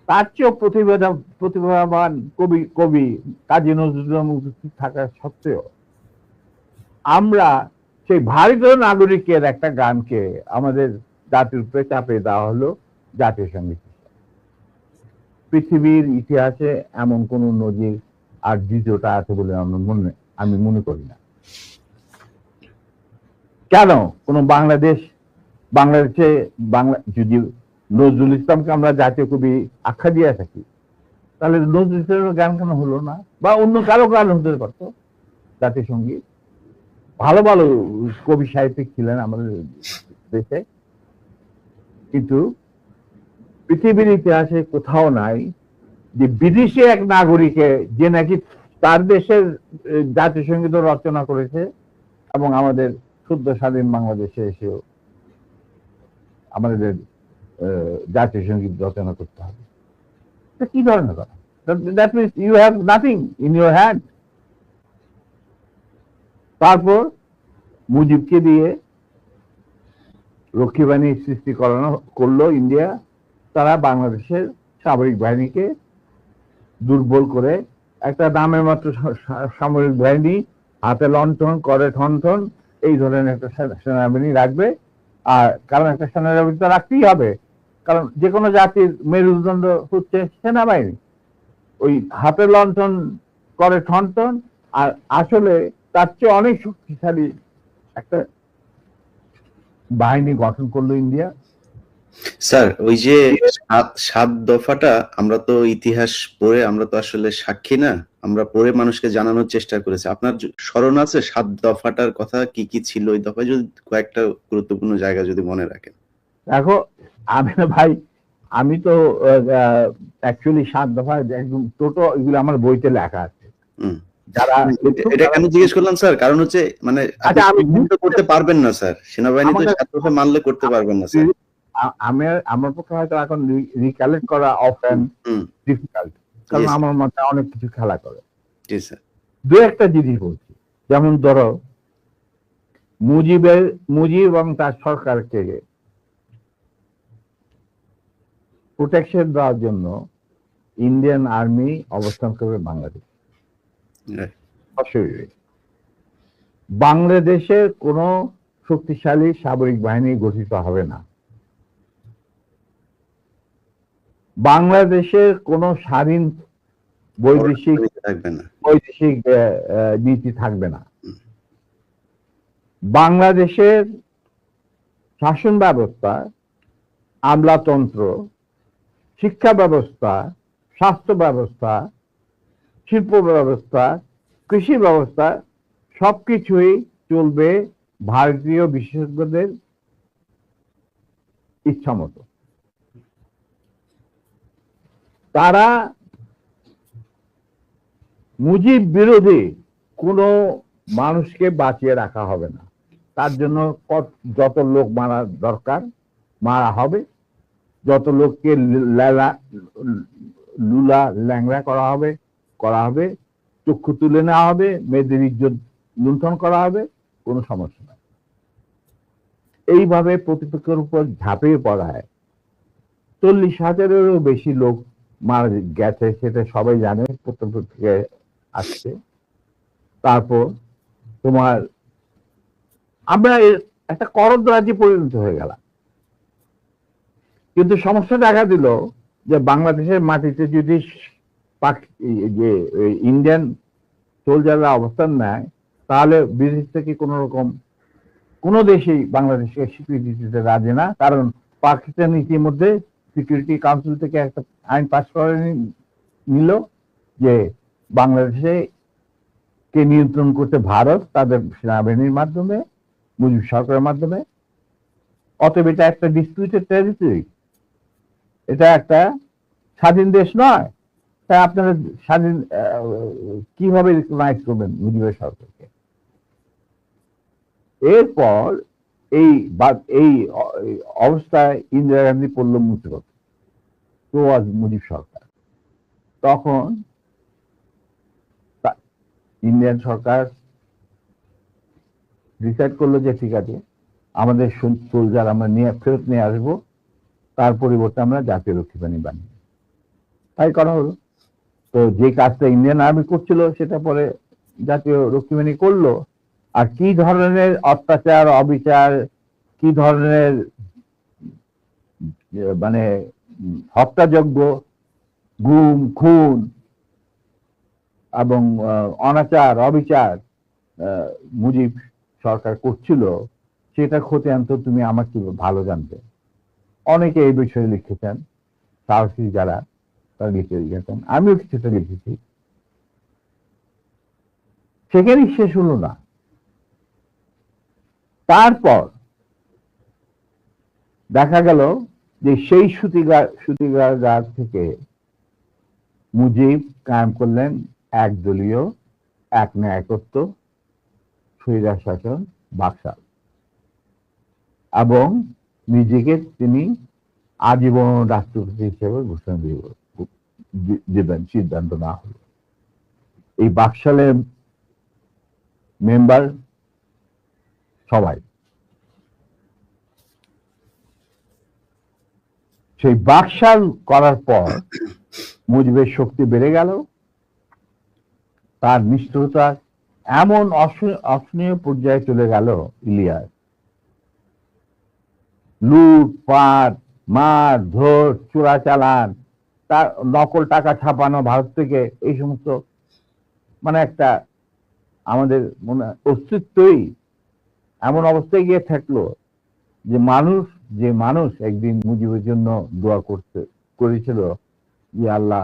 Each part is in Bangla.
তার চেয়েও প্রতিভাবান কবি কবি কাজী নজরুল উপস্থিত থাকা সত্ত্বেও আমরা সেই ভারতীয় নাগরিকের একটা গানকে আমাদের জাতির উপরে চাপিয়ে দেওয়া হলো জাতীয় সঙ্গীত। পৃথিবীর ইতিহাসে এমন কোন নজির আর দ্বিতীয়টা আছে বলে আমি মনে করি না। কেন কোন বাংলাদেশে বাংলা যদি নজরুল ইসলামকে আমরা জাতীয় কবি আখ্যা দিয়ে থাকি, তাহলে নজরুল ইসলামের গান কেন হলো না? বা অন্য কারো গান হতে পারতো জাতীয় সঙ্গীত। ভালো ভালো কবি সাহিত্যিক ছিলেন আমাদের দেশে, কিন্তু পৃথিবীর ইতিহাসে কোথাও নাই যে বিদেশি এক নাগরিকে যে নাকি তার দেশের জাতীয় সঙ্গীত রচনা করেছে এবং আমাদের শুদ্ধ স্বাধীন বাংলাদেশে এসেও আমাদের জাতীয় সঙ্গীত রচনা করতে হবে। কি ধরনের কথা? That means you have nothing in your hand. তারপর মুজিবকে দিয়ে রক্ষী বাহিনী সৃষ্টি করলো ইন্ডিয়া। তারা বাংলাদেশের সামরিক বাহিনীকে দুর্বল করে একটা নামের মাত্র সামরিক বাহিনী, হাতে লণ্ঠন করে ঠনঠন, এই ধরনের একটা সেনাবাহিনী রাখবে। আর কারণ একটা সেনাবাহিনী তো রাখতেই হবে, কারণ যে কোনো জাতির মেরুদণ্ড হচ্ছে সেনাবাহিনী। ওই হাতে লণ্ঠন করে ঠনঠন, আর আসলে তার চেয়ে অনেক শক্তিশালী একটা বাহিনী গঠন করলো ইন্ডিয়া। স্যার, ওই যে 7 দফাটা আমরা তো ইতিহাস পড়ে, আমরা তো আসলে সাক্ষী না, আমরা পড়ে মানুষকে জানানোর চেষ্টা করেছি। আপনার স্মরণ আছে 7 দফাটার কথা? কি কি ছিল ওই দফায়, যদি কয়েকটা গুরুত্বপূর্ণ জায়গা যদি মনে রাখেন। দেখো ভাই, আমি তো অ্যাকচুয়ালি 7 দফা একদম টোটো এগুলো আমার বইতে লেখা আছে। যারা এটা কেন জিজ্ঞেস করলাম স্যার, কারণ হচ্ছে মানে আপনি করতে পারবেন না স্যার, সেনাবাহিনী তো 7 দফা মানলে করতে পারবেন না স্যার। আমার পক্ষে হয়তো এখন রিকালেক্ট করা অফেন ডিফিকাল্ট, কারণ আমার মাথায় অনেক কিছু খেলা করে। জি স্যার। দু একটা জিনিস বলছি, যেমন ধরো মুজিব এবং তার সরকারকে প্রোটেকশন দেওয়ার জন্য ইন্ডিয়ান আর্মি অবস্থান করবে বাংলাদেশ। বাংলাদেশের কোন শক্তিশালী সামরিক বাহিনী গঠিত হবে না। বাংলাদেশের কোন স্বাধীন বৈদেশিক নীতি থাকবে না। বাংলাদেশের শাসন ব্যবস্থা, আমলাতন্ত্র, শিক্ষা ব্যবস্থা, স্বাস্থ্য ব্যবস্থা, শিল্প ব্যবস্থা, কৃষি ব্যবস্থা সবকিছুই চলবে ভারতীয় বিশেষজ্ঞদের ইচ্ছা মতো। তারা মুজিব বিরোধী কোনো মানুষকে বাঁচিয়ে রাখা হবে না। তার জন্য যত লোক মারা দরকার মারা হবে, যত লোককে লুলা ল্যাংড়া করা হবে, চক্ষু তুলে নেওয়া হবে, মেয়েদের ইজ্জত লুণ্ঠন করা হবে, কোনো সমস্যা নাই। এইভাবে প্রতিপক্ষের উপর ঝাঁপিয়ে পড়ায় 40,000-এরও বেশি লোক মারা গেছে, সেটা সবাই জানে, প্রত্যক্ষ থেকে আসছে। তারপর তোমার আমরা একটা করদ রাজ্যে পরিণত হয়ে গেলাম। কিন্তু সমস্যা দেখা দিল যে বাংলাদেশের মাটিতে যদি যে ইন্ডিয়ান সোলজাররা অবস্থান নেয়, তাহলে বিদেশ থেকে কোন দেশেই বাংলাদেশকে স্বীকৃতি দিতে রাজি না। কারণ পাকিস্তান ইতিমধ্যে সিকিউরিটি কাউন্সিল থেকে একটা আইন পাস করে নিল যে বাংলাদেশে কে নিয়ন্ত্রণ করতে ভারত তাদের সেনাবাহিনীর মাধ্যমে, মুজিব সরকারের মাধ্যমে। অতএব এটা একটা ডিসপিউটেড টেরিটরি, এটা একটা স্বাধীন দেশ নয়। তাই আপনারা স্বাধীন কিভাবে রিকগনাইজ করবেন মুজিবের সরকারকে? এরপর এই অবস্থায় ইন্দিরা গান্ধী পড়ল মুসিবত, তো আজ মুজিব সরকার। তখন ইন্ডিয়ান সরকার ডিসাইড করলো যে ঠিক আছে, আমাদের সোলজার আমরা ফেরত নিয়ে আসবো, তার পরিবর্তে আমরা জাতীয় রক্ষী বাহিনী বানিয়ে। তাই করা হলো। তো যে কাজটা ইন্ডিয়ান আর্মি করছিল সেটা পরে জাতীয় রক্ষী বাহিনী করলো। আর কি ধরনের অত্যাচার, অবিচার, কি ধরনের মানে হত্যাযজ্ঞ, গুম, খুন এবং অনাচার, অবিচার মুজিব সরকার করছিল, সেটা খতিয়ান তো তুমি আমাকে ভালো জানতে। অনেকে এই বিষয়ে লিখেছেন, সাহসী যারা তারা লিখেছেন, আমিও কিছুটা লিখেছি। সেখানেই শেষ হলো না। তারপর দেখা গেল যে সেই সুতিগার থেকে মুজিব কায়েম করলেন একদলীয়, এক ন্যায়তত্ত্ব, স্বৈরাচার শাসন, বাকশাল, এবং নিজেকে তিনি আজীবন রাষ্ট্রপতি হিসেবে ঘোষণা দেবেন সিদ্ধান্ত না হলো। এই বাকশালের মেম্বার সবাই। সেই বাকশাল করার পর মুজিবের শক্তি বেড়ে গেল, তার নিষ্ঠুরতা এমন অসহনীয় পর্যায়ে চলে গেল, ইলিয়াস লুটপাট, মার ধর, চোরাচালান, তার নকল টাকা ছাপানো ভারত থেকে, এই সমস্ত মানে একটা আমাদের মনে অস্তিত্বই এমন অবস্থায় গিয়ে থাকলো যে মানুষ একদিন মুজিবের জন্য দোয়া করেছিল যে আল্লাহ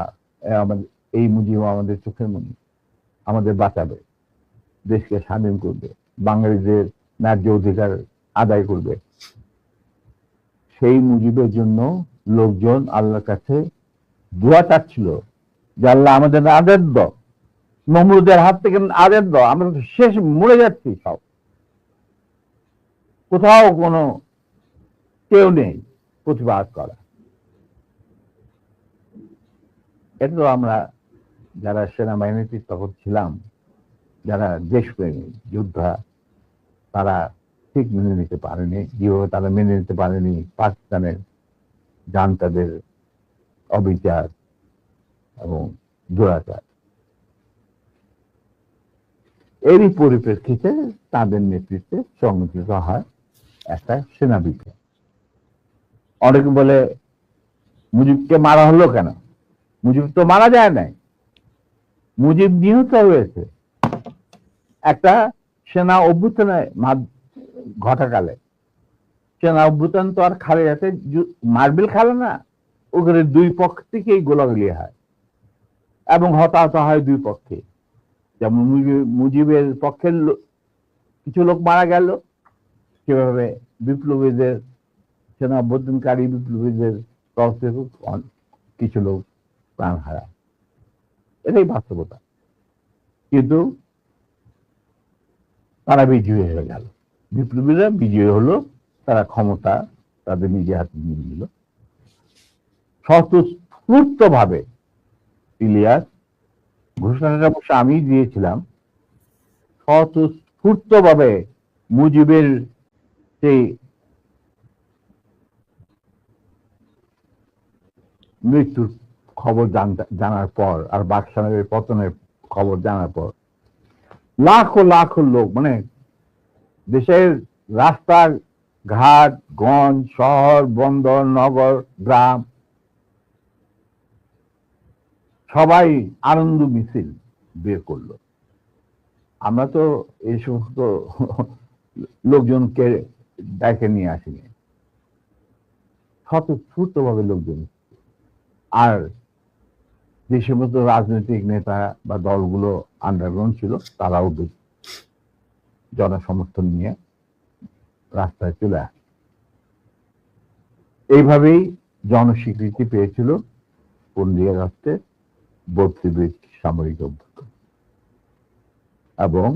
আমাদের এই মুজিব আমাদের চোখের মনি, আমাদের বাঁচাবে, দেশকে স্বাধীন করবে, বাঙালিদের ন্যায্য অধিকার আদায় করবে। সেই মুজিবের জন্য লোকজন আল্লাহর কাছে দোয়া চাচ্ছিল যে আল্লাহ আমাদের আদেশ দাও, নমরুদের হাত থেকে আদেশ দাও, আমরা তো শেষ মরে যাচ্ছি সব, কোথাও কোনো কেউ নেই প্রতিবাদ করা। এটা তো আমরা যারা সেনাবাহিনীতে তখন ছিলাম, যারা দেশপ্রেমী যোদ্ধা, তারা ঠিক মেনে নিতে পারেনি। যেভাবে তারা মেনে নিতে পারেনি পাকিস্তানের জান্তাদের অবিচার এবং দুরাচার। এরই পরিপ্রেক্ষিতে তাদের নেতৃত্বে সংগঠিত হয় একটা সেনা বিপ্লব। অনেকে বলে মুজিবকে মারা হলো কেন? মুজিব তো মারা যায় নাই, মুজিব নিহত হয়েছে একটা সেনা অভ্যুত্থানে ঘটাকালে। সেনা অভ্যুত্থান তো আর খালে যাতে মার্বেল খেলে না, ওখানে দুই পক্ষ থেকেই গোলাগুলি হয় এবং হতাহত হয় দুই পক্ষে। যেমন মুজিবের পক্ষের কিছু লোক মারা গেল, সেভাবে বিপ্লবীদের, সেনা অভ্যুত্থানকারী বিপ্লবীদের তরফ থেকে কিছু লোক প্রাণ হারায়। এটাই বাস্তবতা। কিন্তু তারা বিজয়ী হয়ে গেল, বিপ্লবীরা বিজয়ী হলো, তারা ক্ষমতা তাদের নিজে হাতে নিয়ে নিল। স্বতঃস্ফূর্ত ভাবে ইলিয়াস, ঘোষণাটা অবশ্য আমি দিয়েছিলাম, স্বতঃস্ফূর্ত ভাবে মুজিবের সেই মৃত্যুর খবর জানার পর আর বাকশালের পতনের খবর জানার পর লাখো লাখো লোক, মানে দেশের রাস্তা ঘাট, গঞ্জ, শহর, বন্দর, নগর, গ্রাম, সবাই আনন্দ মিছিল বের করলো। আমরা তো এই সমস্ত লোকজনকে ডেকে নিয়ে আসিনি, স্বতঃস্ফূর্ত ভাবে লোকজন। আর যে সমস্ত রাজনৈতিক নেতা বা দলগুলো আন্ডারগ্রাউন্ড ছিল, তারাও জনসমর্থন নিয়ে রাস্তায় চলে আসে। এইভাবেই জনস্বীকৃতি পেয়েছিল 15 আগস্টে 32 সামরিক অভ্যুত্থান। এবং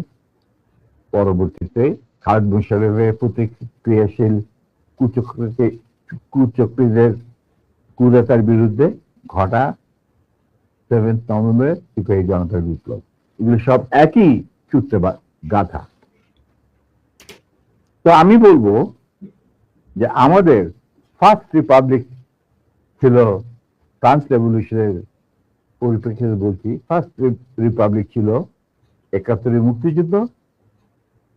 পরবর্তীতে খালেদ মোশাররফের প্রতিক্রিয়াশীল কুচক্রীদের কুদেতার বিরুদ্ধে ঘটা 7 নভেম্বরের সিপাহী জনতার বিপ্লব। এগুলো সব একই সূত্রে গাথা। তো আমি বলবো যে আমাদের ফার্স্ট রিপাবলিক ছিল ফ্রান্স রেভলিউশনের পরিপ্রেক্ষিতে বলছি, ফার্স্ট রিপাবলিক ছিল ৭১ মুক্তিযুদ্ধ,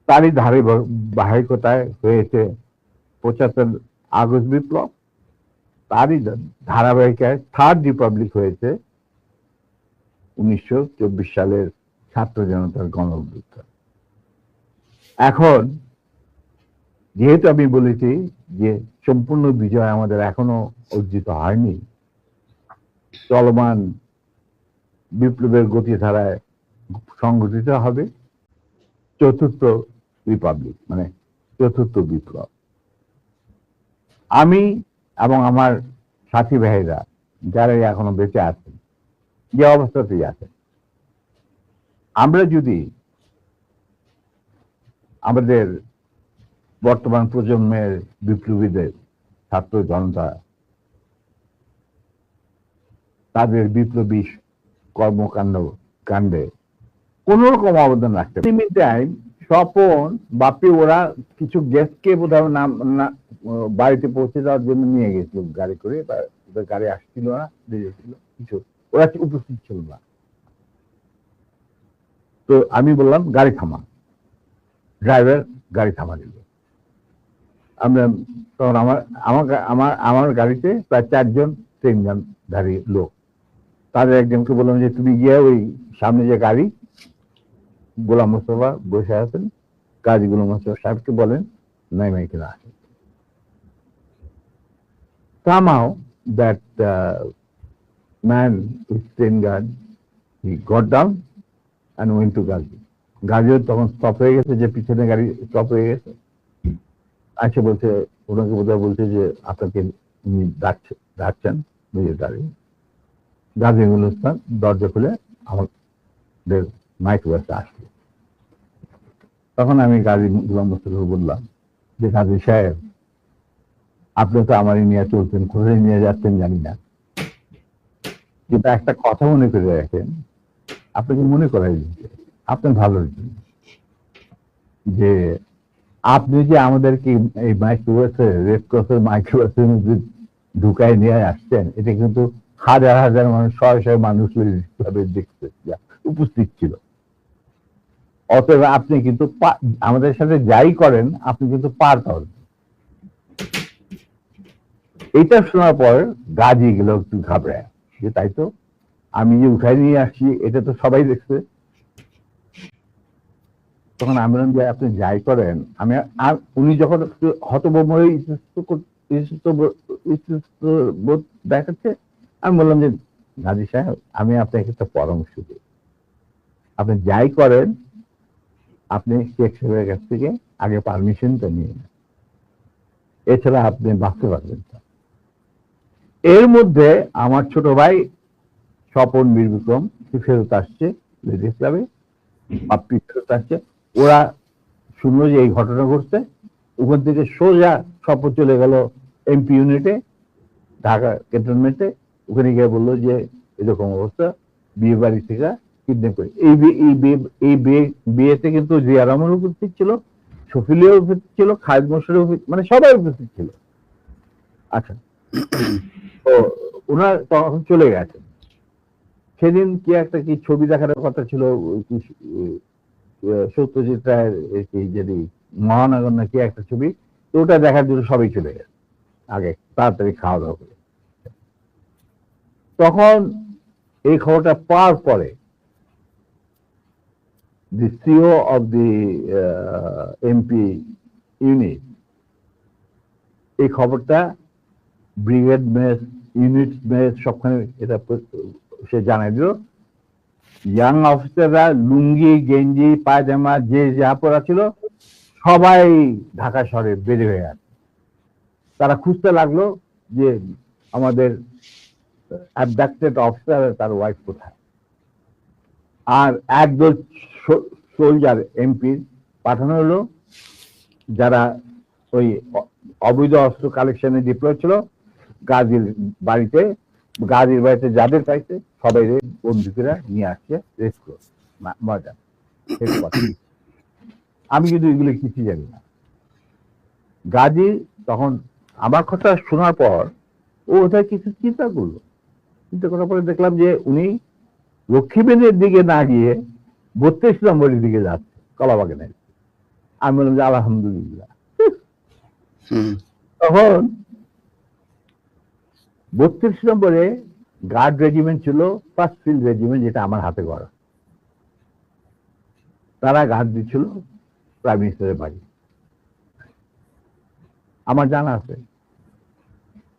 তারই ধারাবাহিকতায় হয়েছে ৭৫ আগস্ট বিপ্লব, তারই ধারাবাহিকায় থার্ড রিপাবলিক হয়েছে ১৯২৪ সালের ছাত্র জনতার গণ অভ্যুত্থান। এখন যেহেতু আমি বলেছি যে সম্পূর্ণ বিজয় আমাদের এখনো অর্জিত হয়নি, চলমান বিপ্লবের গতিধারায় সংগঠিত হবে চতুর্থ রিপাবলিক, মানে চতুর্থ বিপ্লব। আমি এবং আমার সাথী ভাইরা যারা এখনো বেঁচে আছেন, যে অবস্থাতেই আছেন, আমরা যদি আমাদের বর্তমান প্রজন্মের বিপ্লবীদের, ছাত্র জনতা, তাদের বিপ্লবী কাণ্ডে কোন রকম অবদান রাখতে টাইম স্বপন বাপি ওরা কিছু গেস্টকে বোধহয় নাম বাড়িতে পৌঁছে দেওয়ার জন্য নিয়ে গেছিল গাড়ি করে, বা ওদের গাড়ি আসছিল না, ছিল কিছু, ওরা উপস্থিত ছিল না। তো আমি বললাম গাড়ি থামা, ড্রাইভার গাড়ি থামা দিল। আমরা তখন আমার গাড়িতে প্রায় 4জন ট্রেনধারী লোক, তাদের একজনকে বললাম যে তুমি গিয়ে ওই সামনে যে গাড়ি, গোলাম মোস্তফা বসে আছেন, কাজী গোলাম মোস্তফা সাহেবকে বলেন নাই কিনা আসেন। Somehow that man with train guard, he got down and went to Gazi. গাজিও তখন স্টপ হয়ে গেছে, যে পিছনে গাড়ি স্টপ হয়ে গেছে। আচ্ছা বলছে, ওনাকে বোধহয় বলছে যে আপনাকে উনি ডাকছেন নিজের গাড়ি। গাজী গুলিস্তান দরজা খুলে আমাদের মাইক্রোবাসে আসলো। তখন আমি গাজী গোলাম মোস্তফাকে বললাম যে গাজী সাহেব, আপনি তো আমারই নিয়ে চলছেন, কোথায় নিয়ে যাচ্ছেন জানি না, কিন্তু একটা কথা মনে করে রাখেন, আপনাকে মনে করাই দিচ্ছে আপনার ভালোর জন্য, যে আপনি যে আমাদেরকে এই মাইক্রোবাসে, রেড ক্রসের মাইক্রোবাসের মধ্যে ঢুকায় নিয়ে আসছেন, এটা কিন্তু হাজার হাজার মানুষ, শয়ে শয়ে মানুষ দেখছে, উপস্থিত ছিল। অতএব আপনি কিন্তু আমাদের সাথে যাই করেন, আপনি কিন্তু পার পাবেন। এটা শোনার পর গাজী গেল একটু ঘাবড়ায়, যে তাই তো, আমি যে উঠাই নিয়ে আসছি এটা তো সবাই দেখছে। তখন আমি বললাম যে আপনি যাই করেন, উনি যখন হতভম্ব হয়ে দেখাচ্ছে, আমি বললাম যে গাজী সাহেব, আমি আপনাকে একটা পরামর্শ দিই, আপনি যাই করেন, আপনি শেখ সাহেবের কাছ থেকে আগে পারমিশনটা নিয়ে নেন, এছাড়া আপনি বাঁচতে পারবেন না। এর মধ্যে আমার ছোট ভাই স্বপন বীর বিক্রম ফেরত আসছে লেডিস ক্লাবে, বাপ্পি ফেরত আসছে। ওরা শুনলো যে এই ঘটনা ঘটছে, ওখান থেকে সোজা স্বপন চলে গেল এমপি ইউনিটে, ঢাকা ক্যান্টনমেন্টে। ওখানে গিয়ে বললো যে এরকম অবস্থা, বিয়ে বাড়ি থেকে কিডন্যাপ করে। এই বিয়েতে কিন্তু জিয়া রহমান উপস্থিত ছিল, শফিলিও উপস্থিত ছিল, খালেদ মোশাররফ, মানে সবাই উপস্থিত ছিল। আচ্ছা, তো ওনার তখন চলে গেছেন। সেদিন কি একটা কি ছবি দেখার কথা ছিল, সত্যজিৎ রায়ের যদি মহানগর না কি একটা ছবি, তো ওটা দেখার জন্য সবাই চলে গেছে আগে তাড়াতাড়ি খাওয়া দাওয়া করে। তখন এই খবরটা পাওয়ার পরে the CEO of the MP unit এই খবরটা ব্রিগেড মেস, ইউনিট মেস সবখানে এটা সে জানাই দিল। ইয়াং অফিসাররা লুঙ্গি, গেঞ্জি, পায়জামা যে যা পরা ছিল সবাই ঢাকা শহরে বের হয়ে গেছে। তারা খুঁজতে লাগলো যে আমাদের অ্যাবডাক্টেড অফিসার তার ওয়াইফ কোথায়। আর একদল সোলজার এমপি পাঠানো হলো, যারা ওই অবৈধ অস্ত্র কালেকশনে ডিপ্লয় ছিল। গাজীর বাড়িতে যাদের পাইছে সবাই বন্দুকেরা নিয়ে আসছে রেস্ট করে মজা। আমি কিন্তু এগুলো কিছু জানি না। গাজী তখন আমার কথা শোনার পর ও ওটা কিছু চিন্তা করলো, চিন্তা করার পরে দেখলাম যে উনি লক্ষ্মীবেনের দিকে না গিয়ে 32 নম্বরের দিকে যাচ্ছে কলাবাগানের। আমি বললাম যে আলহামদুলিল্লাহ। হুম, তখন 32 নম্বরে গার্ড রেজিমেন্ট ছিল, ফার্স্ট ফিল্ড রেজিমেন্ট, যেটা আমার হাতে গড়া। তারা গার্ড দিচ্ছিল প্রাইম মিনিস্টারের বাড়ি, আমার জানা আছে।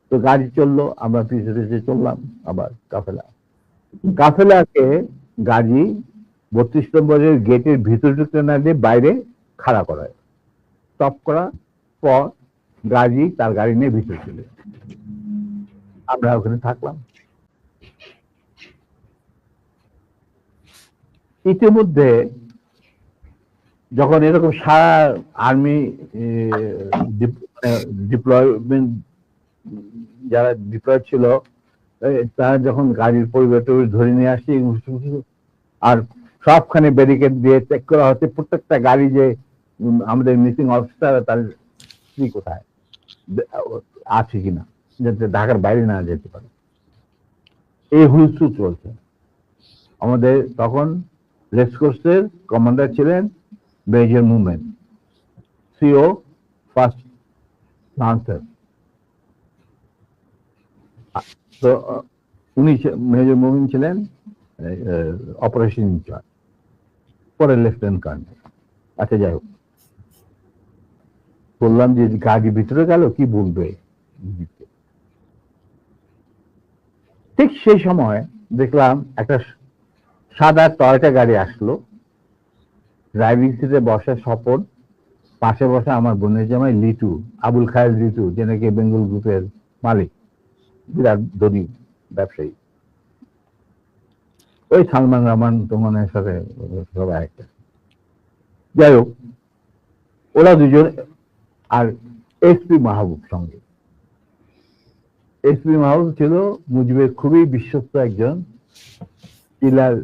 তো গাড়ি চললো, আমরা পিছিয়ে পিছিয়ে চললাম, আবার কাফেলাকে গাড়ি 32 নম্বরের গেটের ভিতরে ঢুকতে না দিয়ে বাইরে খাড়া করায়, স্টপ করার পর গাড়ি তার গাড়ি নিয়ে ভিতরে চলে, আমরা ওখানে থাকলাম। ইতিমধ্যে যখন এরকম সারা আর্মি ডিপ্লয়মেন্ট, যারা ডিপ্লয় ছিল, তারা যখন গাড়ির পরিবেশ ধরে নিয়ে আসছে, আর সবখানে ব্যারিকেড দিয়ে চেক করা হচ্ছে প্রত্যেকটা গাড়ি যে আমাদের মিসিং অফিসার তার স্ত্রী কোথায় আছে কিনা, যাতে ঢাকার বাইরে না যেতে পারে। এই হুলস্থুল চলছে। আমাদের তখন রেসকোর্সের কমান্ডার ছিলেন major movement, CO first lancer. তো উনি মেজর মুভমেন্ট ছিলেন অপারেশন ইনচার্জ, পরে লেফটেন্যান্ট কর্নেল। আচ্ছা, যাই হোক, বললাম যে গাড়ি ভিতরে গেল, কি বলবে। ঠিক সেই সময় দেখলাম একটা সাদা টয়টা গাড়ি আসলো, ড্রাইভিং সিটে বসা স্বপন, পাশে বসা আমার বোনের জামাই লিটু, আবুল খায়ের লিটু, যে নাকি বেঙ্গল গ্রুপের মালিক, বিরাট ধনী ব্যবসায়ী। ওই সালমান রহমান তোমানের সাথে সবাই একটা। যাই হোক, ওরা দুজন, আর এসপি মাহবুব সঙ্গে। এসপি মাহবুব ছিল মুজিবের খুবই বিশ্বস্ত একজন কিলার